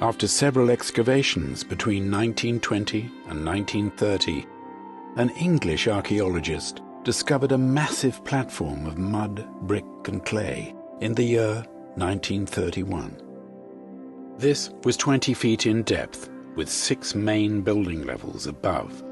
After several excavations between 1920 and 1930, an English archaeologist discovered a massive platform of mud, brick and clay in the year 1931. This was 20 feet in depth, with 6 main building levels above.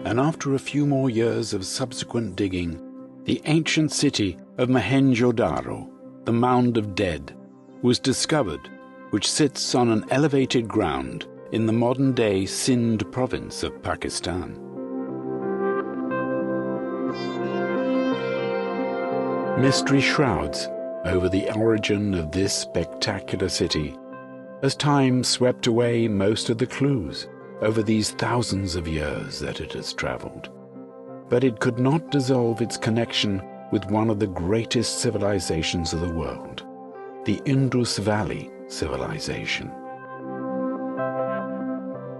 And after a few more years of subsequent digging, the ancient city of Mohenjo-daro, the Mound of Dead, was discovered, which sits on an elevated ground in the modern-day Sindh province of Pakistan. Mystery shrouds over the origin of this spectacular city, as time swept away most of the clues over these thousands of years that it has traveled. But it could not dissolve its connection with one of the greatest civilizations of the world, the Indus Valley civilization.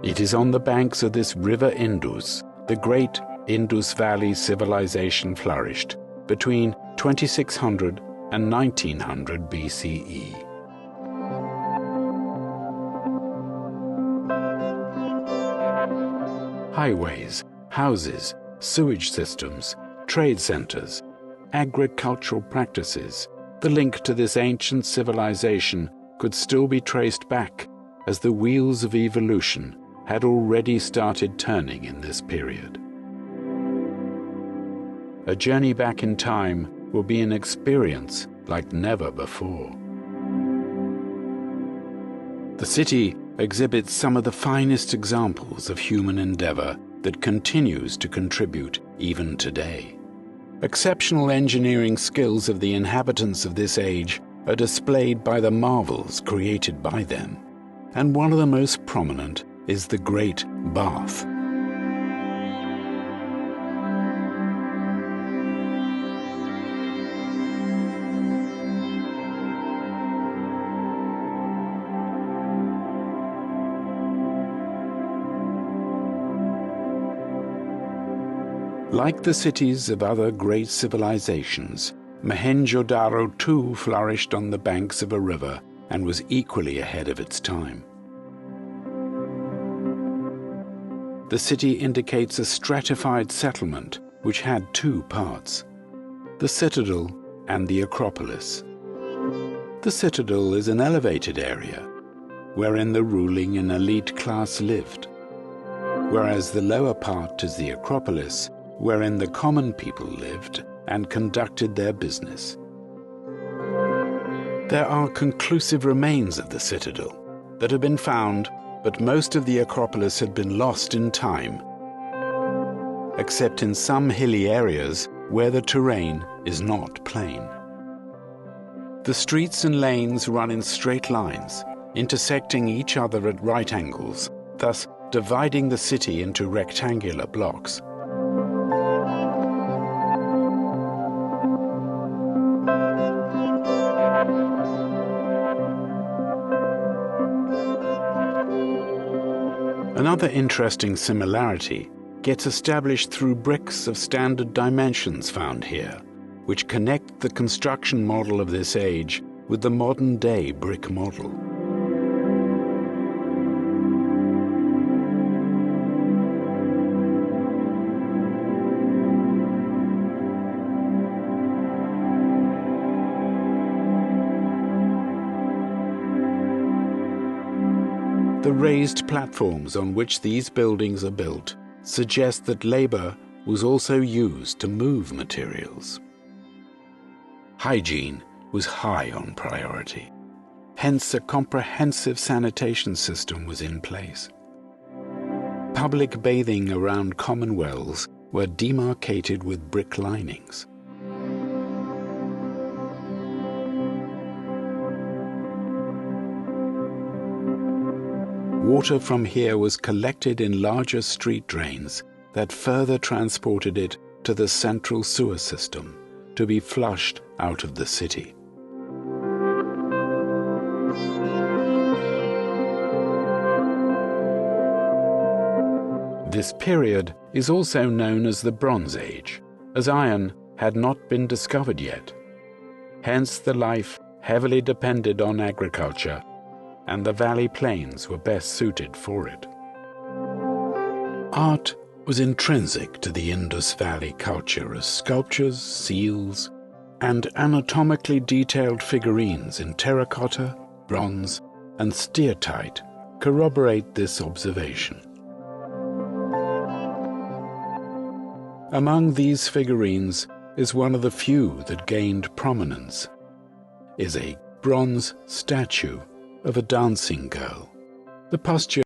It is on the banks of this river Indus the great Indus Valley civilization flourished between 2600 and 1900 BCE. Highways, houses, sewage systems, trade centers, agricultural practices, the link to this ancient civilization could still be traced back, as the wheels of evolution had already started turning in this period. A journey back in time will be an experience like never before. The city exhibits some of the finest examples of human endeavor that continues to contribute even today. Exceptional engineering skills of the inhabitants of this age are displayed by the marvels created by them, and one of the most prominent is the Great Bath. Like the cities of other great civilizations, Mohenjo-daro too flourished on the banks of a river and was equally ahead of its time. The city indicates a stratified settlement which had 2 parts, the citadel and the Acropolis. The citadel is an elevated area wherein the ruling and elite class lived, whereas the lower part is the Acropolis, wherein the common people lived and conducted their business. There are conclusive remains of the citadel that have been found, but most of the Acropolis had been lost in time, except in some hilly areas where the terrain is not plain. The streets and lanes run in straight lines, intersecting each other at right angles, thus dividing the city into rectangular blocks. Another interesting similarity gets established through bricks of standard dimensions found here, which connect the construction model of this age with the modern-day brick model. The raised platforms on which these buildings are built suggest that labor was also used to move materials. Hygiene was high on priority. Hence, a comprehensive sanitation system was in place. Public bathing around common wells were demarcated with brick linings. Water from here was collected in larger street drains that further transported it to the central sewer system to be flushed out of the city. This period is also known as the Bronze Age, as iron had not been discovered yet. Hence the life heavily depended on agriculture, and the valley plains were best suited for it. Art was intrinsic to the Indus Valley culture as sculptures, seals, and anatomically detailed figurines in terracotta, bronze, and steatite corroborate this observation. Among these figurines is one of the few that gained prominence, is a bronze statue of a dancing girl. The posture